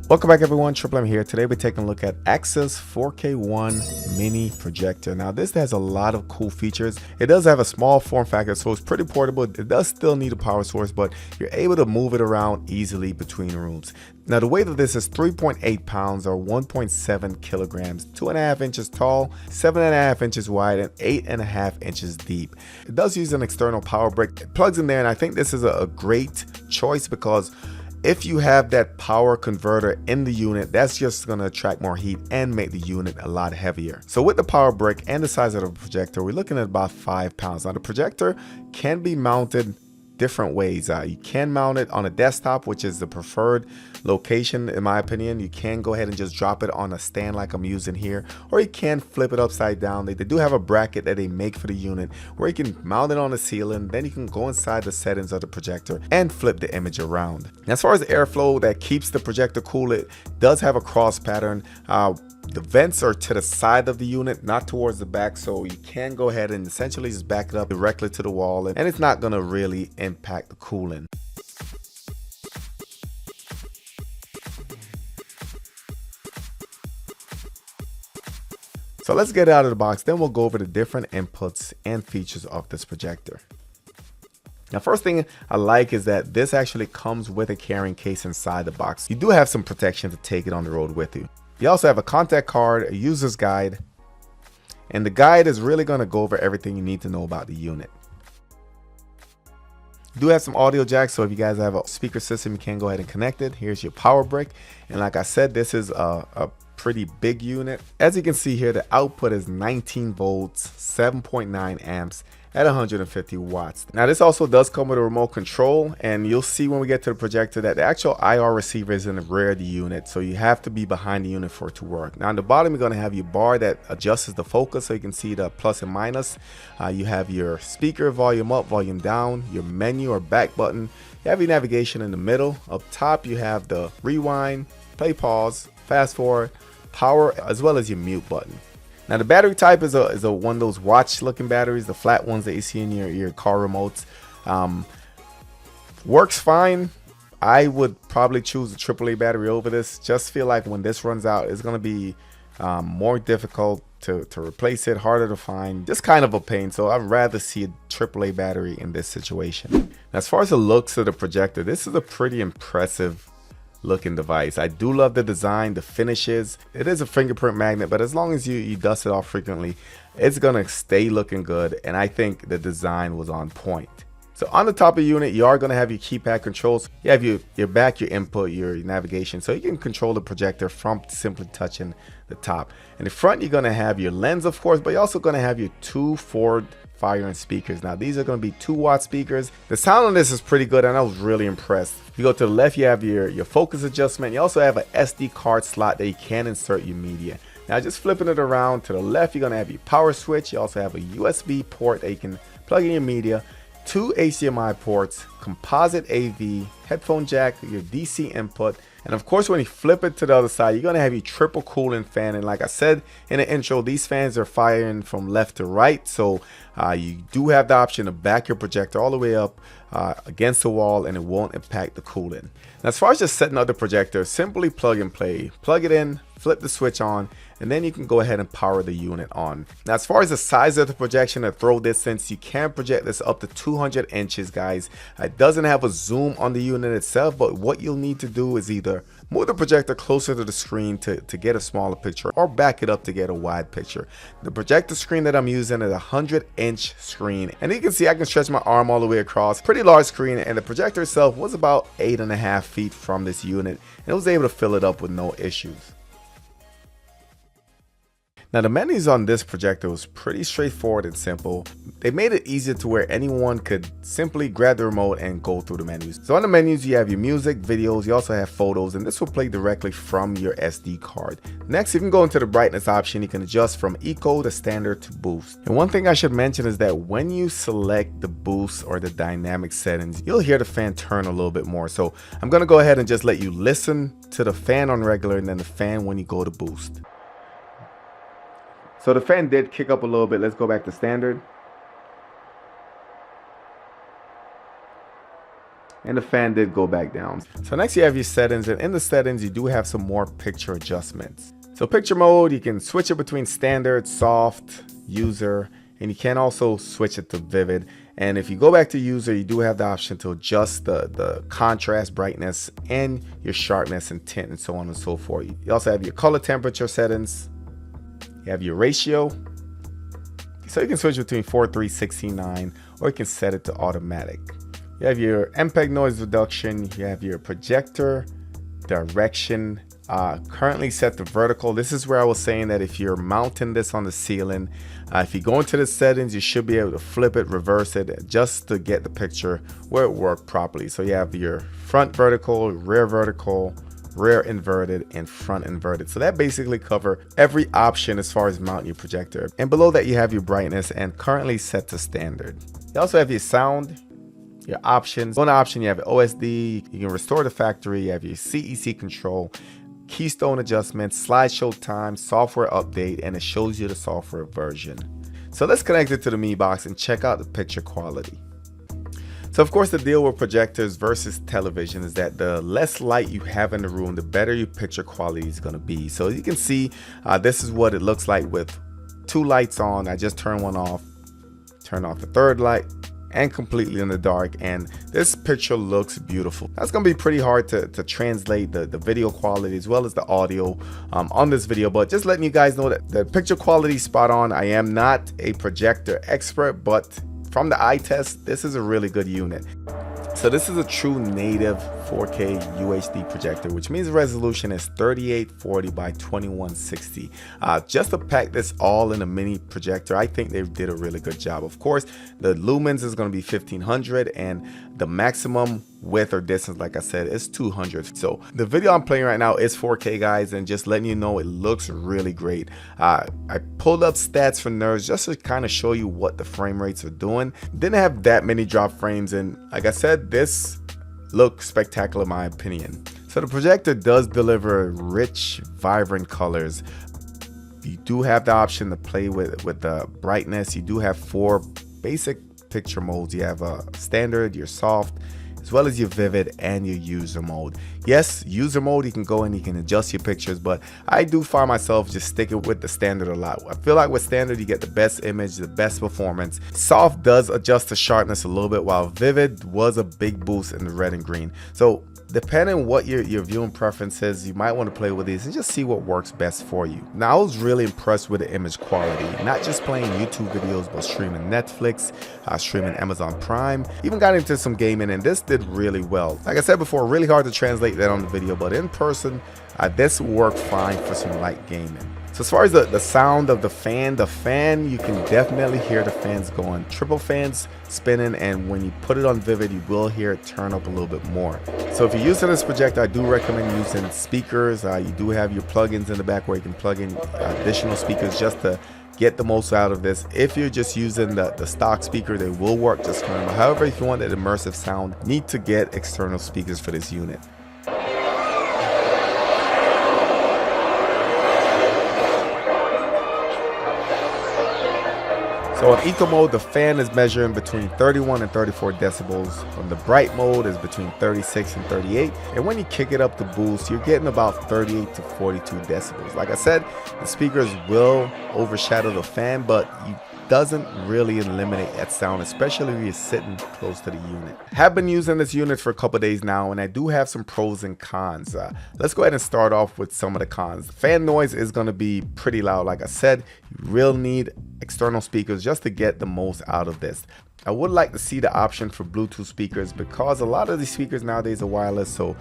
Welcome back everyone, Triple M here. Today we're taking a look at AAXA's 4K1 mini projector. Now this has a lot of cool features. It does have a small form factor, so it's pretty portable. It does still need a power source, but you're able to move it around easily between rooms. Now the weight of this is 3.8 pounds or 1.7 kilograms, 2.5 inches tall, 7.5 inches wide, and 8.5 inches deep. It does use an external power brick. It plugs in there, and I think this is a great choice because if you have that power converter in the unit, that's just going to attract more heat and make the unit a lot heavier. So with the power brick and the size of the projector, we're looking at about 5 pounds. Now the projector can be mounted different ways. You can mount it on a desktop, which is the preferred location in my opinion. You can go ahead and just drop it on a stand like I'm using here, or you can flip it upside down. They do have a bracket that they make for the unit where you can mount it on the ceiling, then you can go inside the settings of the projector and flip the image around. And as far as the airflow that keeps the projector cool, it does have a cross pattern. The vents are to the side of the unit, not towards the back, so you can go ahead and essentially just back it up directly to the wall, and it's not going to really impact the cooling. So let's get it out of the box, then we'll go over the different inputs and features of this projector. Now first thing I like is that this actually comes with a carrying case inside the box. You do have some protection to take it on the road with you. You also have a contact card, a user's guide, and the guide is really going to go over everything you need to know about the unit. You do have some audio jacks, so if you guys have a speaker system, you can go ahead and connect it. Here's your power brick, and like I said, this is a pretty big unit. As you can see here, the output is 19 volts, 7.9 amps at 150 watts. Now this also does come with a remote control, and you'll see when we get to the projector that the actual IR receiver is in the rear of the unit, so you have to be behind the unit for it to work. Now on the bottom you're going to have your bar that adjusts the focus, so you can see the plus and minus. You have your speaker volume up, volume down, your menu or back button. You have your navigation in the middle. Up top you have the rewind, play, pause, fast forward, power, as well as your mute button. Now the battery type is a one of those watch looking batteries, the flat ones that you see in your car remotes. Works fine. I would probably choose a AAA battery over this. Just feel like when this runs out, it's going to be more difficult to replace it, harder to find, just kind of a pain. So I'd rather see a AAA battery in this situation. As far as the looks of the projector, this is a pretty impressive looking device. I do love the design, the finishes. It is a fingerprint magnet, but as long as you dust it off frequently, it's gonna stay looking good, and I think the design was on point. So on the top of the unit, you are gonna have your keypad controls. You have your back, your input, your navigation, so you can control the projector from simply touching the top. In the front, you're gonna have your lens, of course, but you're also gonna have your two forward firing speakers. Now these are going to be 2-watt speakers. The sound on this is pretty good, and I was really impressed. If you go to the left, you have your focus adjustment. You also have an SD card slot that you can insert your media. Now just flipping it around to the left, you're going to have your power switch. You also have a USB port that you can plug in your media, 2 HDMI ports, composite AV, headphone jack, your DC input, and of course when you flip it to the other side, you're going to have your triple cooling fan. And like I said in the intro, these fans are firing from left to right, so you do have the option to back your projector all the way up against the wall, and it won't impact the cooling. Now, as far as just setting up the projector, simply plug and play. Plug it in, flip the switch on, and then you can go ahead and power the unit on. Now as far as the size of the projection and throw distance, you can project this up to 200 inches, guys. It doesn't have a zoom on the unit itself, but what you'll need to do is either move the projector closer to the screen to get a smaller picture, or back it up to get a wide picture. The projector screen that I'm using is a 100-inch screen, and you can see I can stretch my arm all the way across. Pretty large screen, and the projector itself was about 8.5 feet from this unit, and it was able to fill it up with no issues. Now the menus on this projector was pretty straightforward and simple. They made it easier to where anyone could simply grab the remote and go through the menus. So on the menus, you have your music, videos, you also have photos, and this will play directly from your SD card. Next, you can go into the brightness option. You can adjust from eco to standard to boost. And one thing I should mention is that when you select the boost or the dynamic settings, you'll hear the fan turn a little bit more. So I'm gonna go ahead and just let you listen to the fan on regular and then the fan when you go to boost. So the fan did kick up a little bit. Let's go back to standard. and the fan did go back down. So next you have your settings, and in the settings you do have some more picture adjustments. So picture mode, you can switch it between standard, soft, user, and you can also switch it to vivid. And if you go back to user, you do have the option to adjust the contrast, brightness, and your sharpness and tint, and so on and so forth. You also have your color temperature settings. You have your ratio. So you can switch between 4:3, 16:9, or you can set it to automatic. You have your MPEG noise reduction. You have your projector direction, currently set to vertical. This is where I was saying that if you're mounting this on the ceiling, if you go into the settings, you should be able to flip it, reverse it, just to get the picture where it worked properly. So you have your front vertical, rear inverted, and front inverted. So that basically cover every option as far as mounting your projector. And below that you have your brightness, and currently set to standard. You also have your sound, your options. One option, you have OSD, you can restore to factory, you have your CEC control, keystone adjustment, slideshow time, software update, and it shows you the software version. So let's connect it to the Mi Box and check out the picture quality. So of course the deal with projectors versus television is that the less light you have in the room, the better your picture quality is going to be. So you can see this is what it looks like with two lights on. I just turned one off, turn off the third light, and completely in the dark, and this picture looks beautiful. That's gonna be pretty hard to translate the video quality as well as the audio on this video, but just letting you guys know that the picture quality is spot on. I am not a projector expert, but from the eye test, this is a really good unit. So this is a true native 4K UHD projector, which means the resolution is 3840 by 2160. Just to pack this all in a mini projector, I think they did a really good job. Of course, the lumens is going to be 1500, and the maximum width or distance, like I said, is 200. So the video I'm playing right now is 4K, guys, and just letting you know it looks really great. I pulled up stats for nerds just to kind of show you what the frame rates are doing. Didn't have that many drop frames, and like I said, this looks spectacular in my opinion. So the projector does deliver rich, vibrant colors. You do have the option to play with the brightness. You do have 4 basic picture modes. You have a standard, your soft, as well as your vivid and your user mode. Yes, user mode, you can go and you can adjust your pictures, but I do find myself just sticking with the standard a lot. I feel like with standard you get the best image, the best performance. Soft does adjust the sharpness a little bit, while vivid was a big boost in the red and green. So depending on what your viewing preference is, you might want to play with these and just see what works best for you. Now, I was really impressed with the image quality, not just playing YouTube videos, but streaming Netflix, streaming Amazon Prime, even got into some gaming, and this did really well. Like I said before, really hard to translate that on the video, but in person, this worked fine for some light gaming. So as far as the sound of the fan, you can definitely hear the fans going. Triple fans spinning, and when you put it on vivid, you will hear it turn up a little bit more. So if you're using this projector, I do recommend using speakers. You do have your plugins in the back where you can plug in additional speakers just to get the most out of this. If you're just using the stock speaker, they will work just fine. However, if you want that immersive sound, need to get external speakers for this unit. So on eco mode, the fan is measuring between 31 and 34 decibels. On the bright mode is between 36 and 38. And when you kick it up to boost, you're getting about 38 to 42 decibels. Like I said, the speakers will overshadow the fan, but it doesn't really eliminate that sound, especially if you're sitting close to the unit. Have been using this unit for a couple days now, and I do have some pros and cons. Let's go ahead and start off with some of the cons. The fan noise is going to be pretty loud. Like I said, you will need external speakers just to get the most out of this. I would like to see the option for Bluetooth speakers, because a lot of these speakers nowadays are wireless. So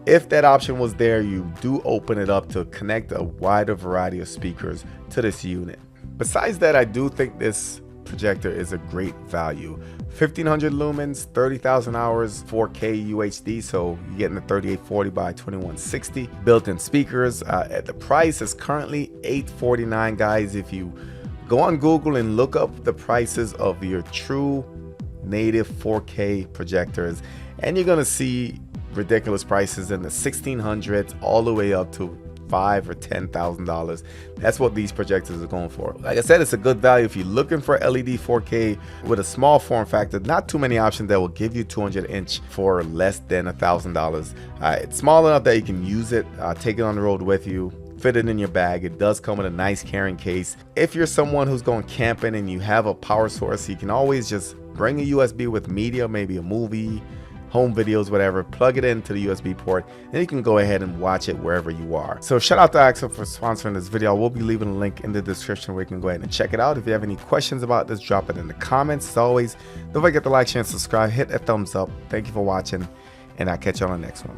if that option was there, you do open it up to connect a wider variety of speakers to this unit. Besides that, I do think this projector is a great value. 1500 lumens, 30,000 hours, 4K UHD, so you're getting the 3840 by 2160. Built-in speakers. At the price is currently $849, guys. If you go on Google and look up the prices of your true native 4K projectors, and you're gonna see ridiculous prices in the 1600s all the way up to $5,000 or $10,000. That's what these projectors are going for. Like I said, it's a good value if you're looking for LED 4K with a small form factor. Not too many options that will give you 200-inch for less than $1,000. It's small enough that you can use it, take it on the road with you, fit it in your bag. It does come with a nice carrying case. If you're someone who's going camping and you have a power source, you can always just bring a USB with media, maybe a movie, home videos, whatever, plug it into the USB port, and you can go ahead and watch it wherever you are. So shout out to AAXA for sponsoring this video. I will be leaving a link in the description where you can go ahead and check it out. If you have any questions about this, drop it in the comments. As always, don't forget to like, share, and subscribe. Hit that thumbs up. Thank you for watching, and I'll catch you on the next one.